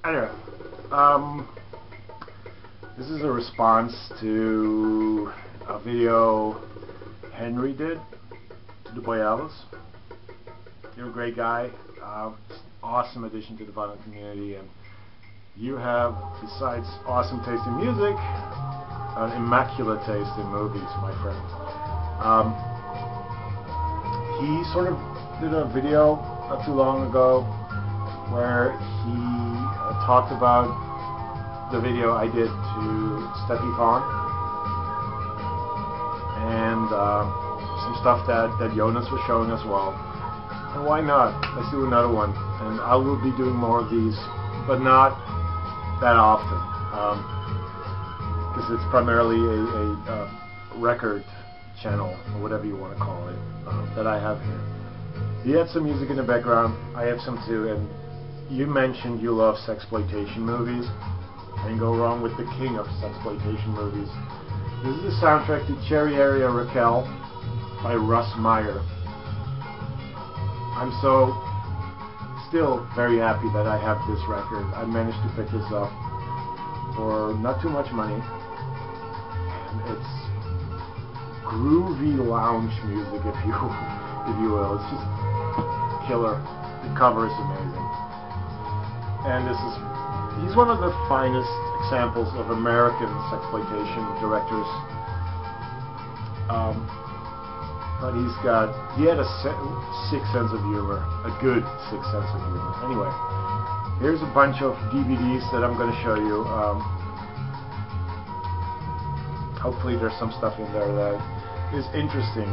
Anyway, this is a response to a video Henry did to the Boy Alice. You're a great guy, awesome addition to the violent community, and you have, besides awesome taste in music, an immaculate taste in movies, my friend. He sort of did a video not too long ago where he talked about the video I did to Steffi Vaughn and some stuff that Jonas was showing as well. And why not? Let's do another one. And I will be doing more of these, but not that often, because it's primarily a record channel, or whatever you want to call it, that I have here. He had some music in the background, I have some too, and you mentioned you love sexploitation movies, and go wrong with the king of sexploitation movies. This is the soundtrack to Cherry Area Raquel by Russ Meyer. I'm still very happy that I have this record. I managed to pick this up for not too much money, and it's groovy lounge music, if you will. It's just killer. The cover is amazing, and he's one of the finest examples of American sexploitation directors. But he had a sick sense of humor, a good sick sense of humor. Anyway, here's a bunch of DVDs that I'm going to show you. Hopefully there's some stuff in there that is interesting.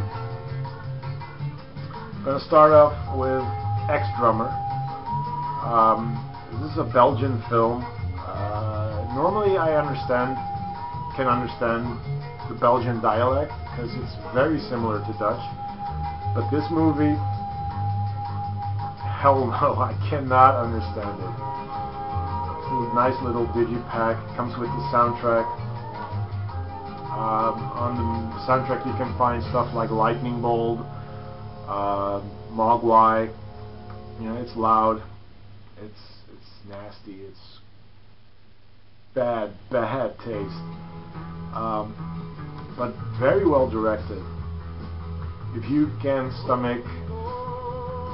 I'm going to start off with Ex-Drummer. This is a Belgian film. Normally I can understand the Belgian dialect, because it's very similar to Dutch, but this movie, hell no, I cannot understand it. It's a nice little digipack, comes with the soundtrack. On the soundtrack you can find stuff like Lightning Bolt, Mogwai. You know, it's loud, it's nasty, it's bad taste. But very well directed. If you can stomach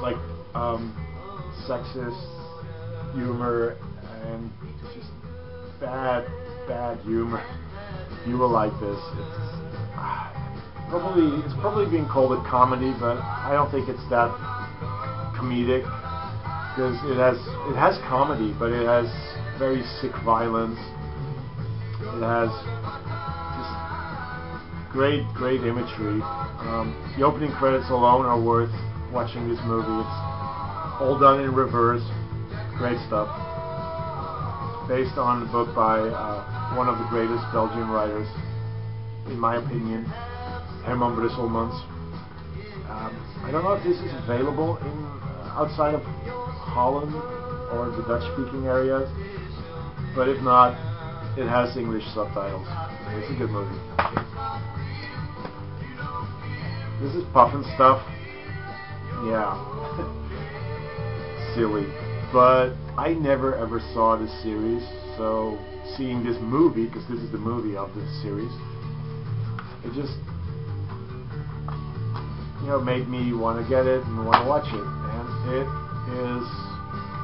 like sexist humor and just bad humor, you will like this. It's probably being called a comedy, but I don't think it's that comedic, because it has comedy, but it has very sick violence. It has great imagery. The opening credits alone are worth watching this movie. It's all done in reverse. Great stuff. Based on a book by one of the greatest Belgian writers, in my opinion, Herman Brusselmans. I don't know if this is available outside of Holland or the Dutch-speaking areas, but if not, it has English subtitles. It's a good movie. This is Pufnstuf. Yeah. Silly. But I never ever saw this series, so seeing this movie, because this is the movie of this series, it just, made me want to get it and want to watch it. And it is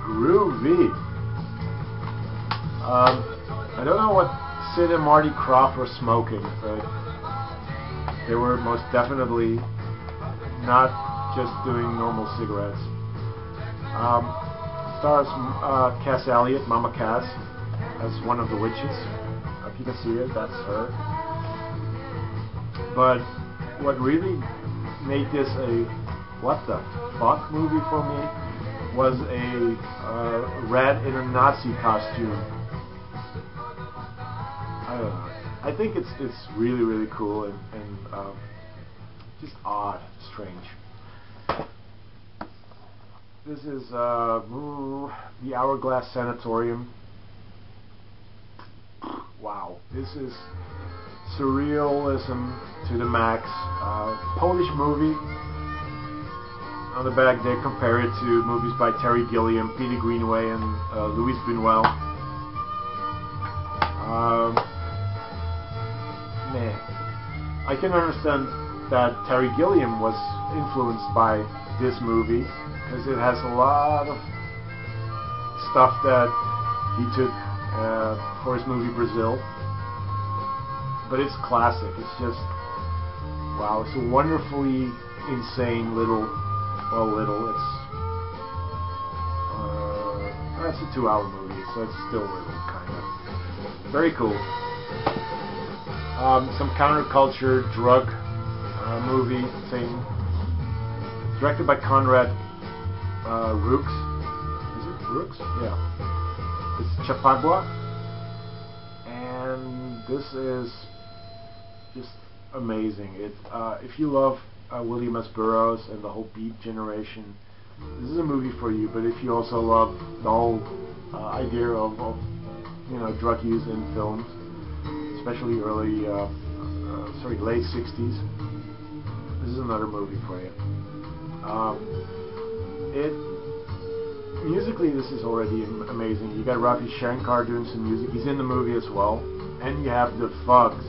groovy. I don't know what Sid and Marty Krofft were smoking, but they were most definitely not just doing normal cigarettes. Stars Cass Elliot, Mama Cass, as one of the witches. If you can see it, that's her. But what really made this a what the fuck movie for me was a rat in a Nazi costume. I don't know. I think it's really cool and just odd, strange. This is the Hourglass Sanatorium. Wow, this is surrealism to the max. Polish movie. on the back they compare it to movies by Terry Gilliam, Peter Greenaway, and Louis Buñuel. Man, I can understand that Terry Gilliam was influenced by this movie because it has a lot of stuff that he took for his movie Brazil. But it's classic. It's just wow. It's a wonderfully insane little. It's a 2-hour movie, so it's still little, kind of. Very cool. Some counterculture drug movie thing. Directed by Conrad Rooks. Is it Rooks? Yeah. It's Chapagua. And this is just amazing. If you love William S. Burroughs and the whole Beat generation, this is a movie for you. But if you also love the whole idea of drug use in films, especially late 60s, this is another movie for you. Musically, this is already amazing. You got Ravi Shankar doing some music. He's in the movie as well, and you have the Fugs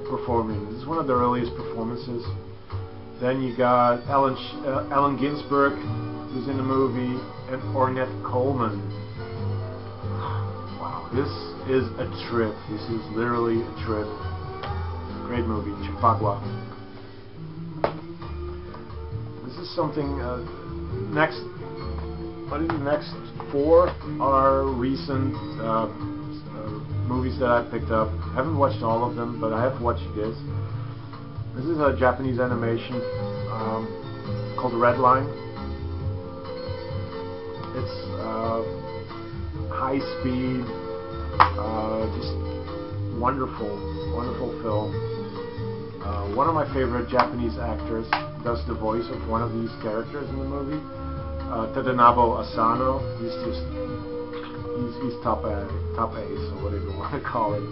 performing. This is one of the earliest performances. Then you got Allen Ginsberg, who's in the movie, and Ornette Coleman. Wow, this is a trip. This is literally a trip. Great movie, Chapagua. This is something. Next 4 are recent movies that I picked up. I haven't watched all of them, but I have watched this. This is a Japanese animation called Red Line. It's high speed, just wonderful film. One of my favorite Japanese actors does the voice of one of these characters in the movie. Tadanabo Asano. He's top ace, or whatever you want to call it.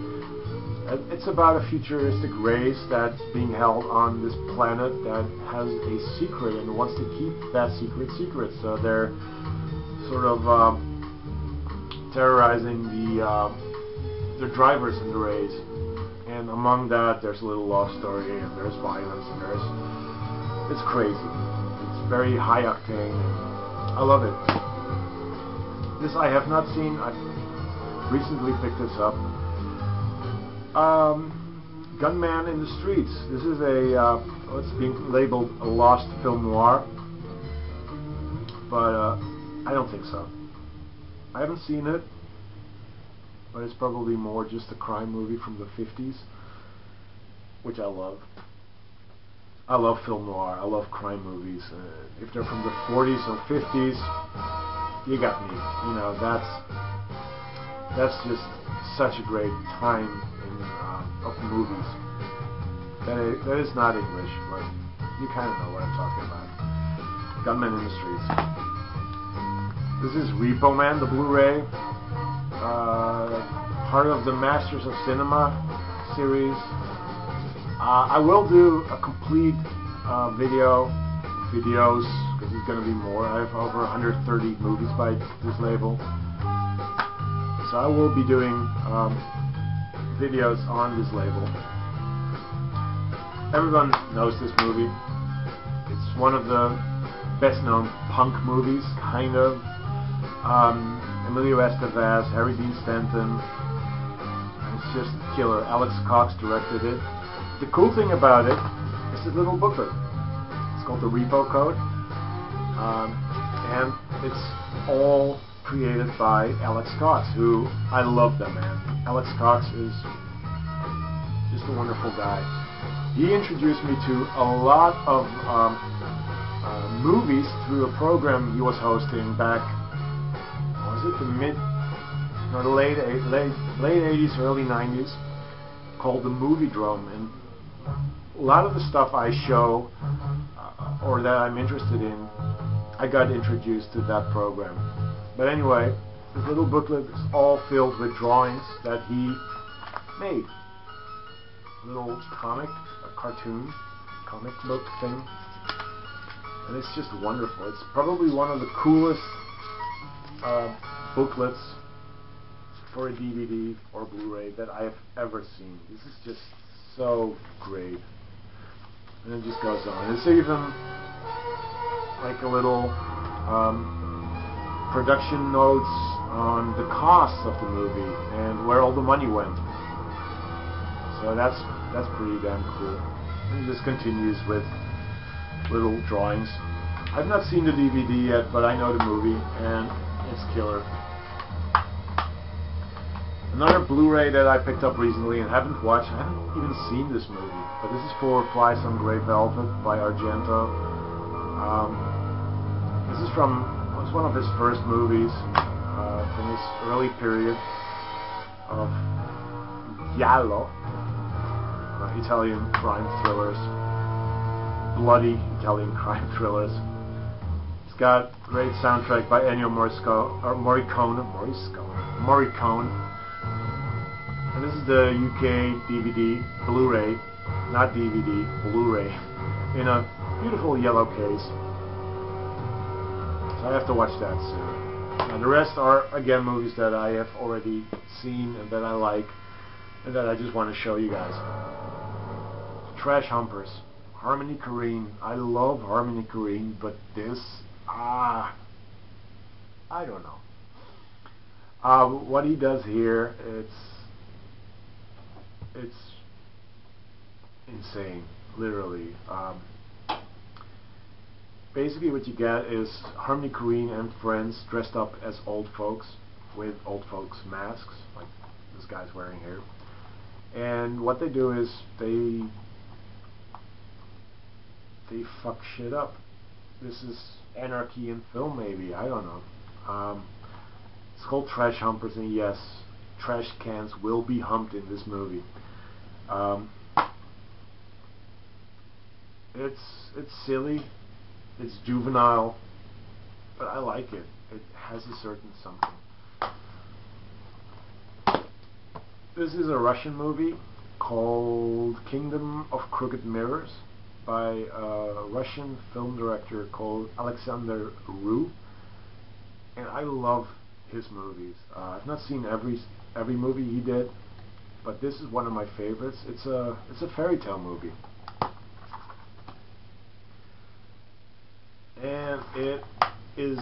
It's about a futuristic race that's being held on this planet that has a secret and wants to keep that secret. So they're sort of terrorizing the drivers in the race. And among that, there's a little love story, and there's violence, and it's crazy. It's very high octane. I love it. This I have not seen. I recently picked this up. Gunman in the Streets. This is it's being labeled a lost film noir, but I don't think so. I haven't seen it, but it's probably more just a crime movie from the 50s, which I love. I love film noir. I love crime movies. If they're from the 40s or 50s, you got me. That's just such a great time of movies. That is not English, but you kind of know what I'm talking about. Gunman in the Streets. This is Repo Man, the Blu-ray, part of the Masters of Cinema series. I will do a complete videos, because there's going to be more. I have over 130 movies by this label. So I will be doing videos on this label. Everyone knows this movie. It's one of the best known punk movies, kind of. Emilio Estevez, Harry Dean Stanton. It's just killer. Alex Cox directed it. The cool thing about it is this little booklet. It's called the Repo Code. And it's all created by Alex Cox, who I love that man. Alex Cox is just a wonderful guy. He introduced me to a lot of movies through a program he was hosting back, was it the late 80s, early 90s, called the Movie Drum. And a lot of the stuff I show or that I'm interested in, I got introduced to that program. But anyway, this little booklet is all filled with drawings that he made. A little comic, a cartoon, comic book thing. and it's just wonderful. It's probably one of the coolest booklets for a DVD or Blu-ray that I have ever seen. This is just so great. And it just goes on. It's even like a little production notes on the costs of the movie and where all the money went. So that's pretty damn cool. And it just continues with little drawings. I've not seen the DVD yet, but I know the movie, and it's killer. Another Blu-ray that I picked up recently and haven't watched, I haven't even seen this movie, but this is for Flies on Grape Elephant by Argento. This is it's one of his first movies from his early period of giallo, Italian crime thrillers, bloody Italian crime thrillers. It's got great soundtrack by Ennio Morricone. And this is the UK DVD, Blu-ray, not DVD, Blu-ray, in a beautiful yellow case. So I have to watch that soon. And the rest are, again, movies that I have already seen and that I like, and that I just want to show you guys. Trash Humpers, Harmony Korine. I love Harmony Korine, but this, I don't know. What he does here, it's insane, literally. Basically what you get is Harmony Korine and friends dressed up as old folks with old folks masks, like this guy's wearing here. And what they do is they fuck shit up. This is anarchy in film, maybe, I don't know. It's called Trash Humpers, and yes, trash cans will be humped in this movie. It's silly, it's juvenile, but I like it. It has a certain something. This is a Russian movie called Kingdom of Crooked Mirrors by a Russian film director called Alexander Rue, and I love his movies. I've not seen every movie he did, but this is one of my favorites. It's a fairy tale movie, and it is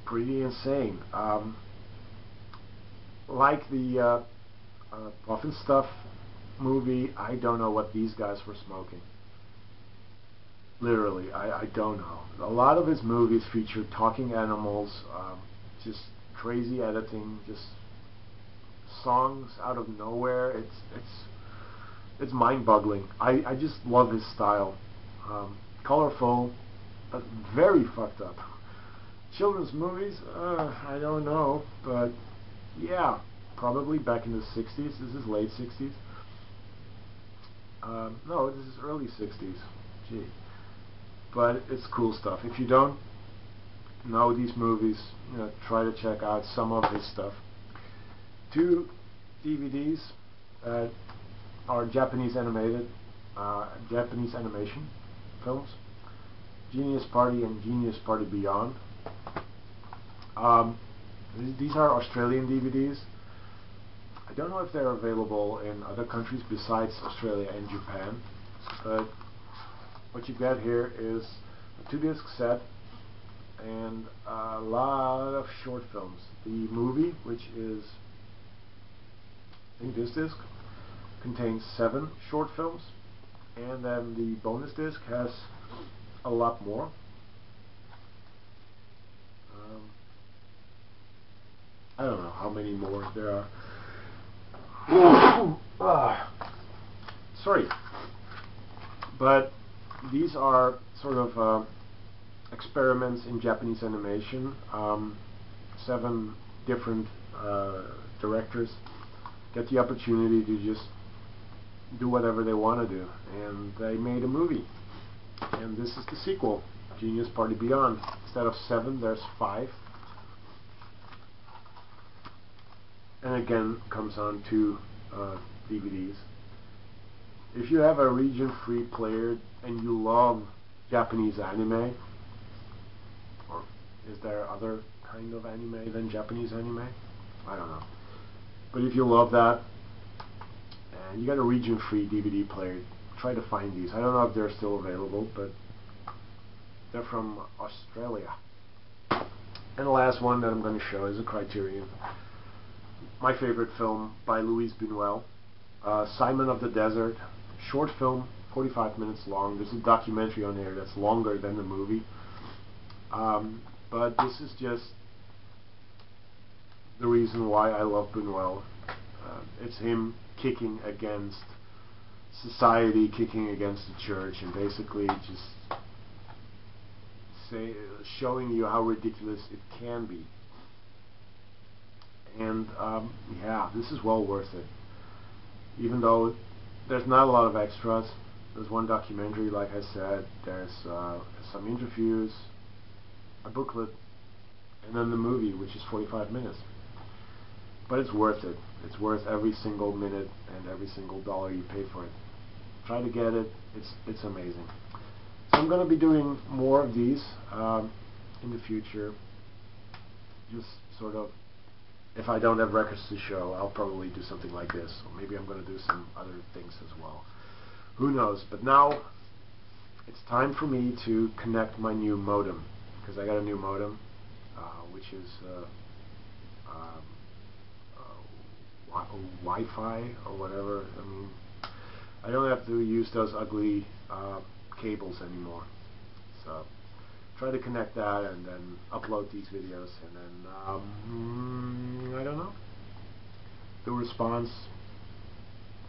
pretty insane. Like the Pufnstuf movie, I don't know what these guys were smoking. Literally, I don't know. A lot of his movies feature talking animals, just crazy editing, just songs out of nowhere. It's mind-boggling. I just love his style. Colorful, but very fucked up. Children's movies, I don't know, but yeah, probably back in the 60s. This is late 60s. No, this is early 60s. Gee. But it's cool stuff. If you don't know these movies, try to check out some of his stuff. 2 DVDs are Japanese animation films, Genius Party and Genius Party Beyond. These are Australian DVDs. I don't know if they're available in other countries besides Australia and Japan, but what you get here is a 2-disc set and a lot of short films. The movie, which is, I think this disc, contains 7 short films, and then the bonus disc has a lot more. I don't know how many more there are. Sorry, but these are sort of experiments in Japanese animation. 7 different directors get the opportunity to just do whatever they want to do, and they made a movie. And this is the sequel, Genius Party Beyond. Instead of 7, there's 5. And again, comes on 2 DVDs. If you have a region-free player and you love Japanese anime, or is there other kind of anime than Japanese anime? I don't know. But if you love that, and you got a region-free DVD player, try to find these. I don't know if they're still available, but they're from Australia. And the last one that I'm going to show is a Criterion. My favorite film by Louis Buñuel, Simon of the Desert. Short film, 45 minutes long. There's a documentary on there that's longer than the movie. But this is just the reason why I love Buñuel. It's him kicking against society, kicking against the church, and basically just showing you how ridiculous it can be. And yeah, this is well worth it. Even though there's not a lot of extras. There's one documentary, like I said, there's some interviews, a booklet, and then the movie, which is 45 minutes. But it's worth it. It's worth every single minute and every single dollar you pay for it. Try to get it. It's amazing. So I'm going to be doing more of these in the future. Just sort of, if I don't have records to show, I'll probably do something like this. Or maybe I'm going to do some other things as well. Who knows? But now it's time for me to connect my new modem, because I got a new modem, which is Wi-Fi or whatever. I mean, I don't have to use those ugly cables anymore. So try to connect that and then upload these videos, and then I don't know. The response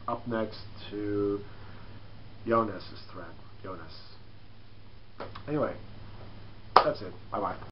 up next to Jonas's thread. Jonas. Anyway, that's it. Bye bye.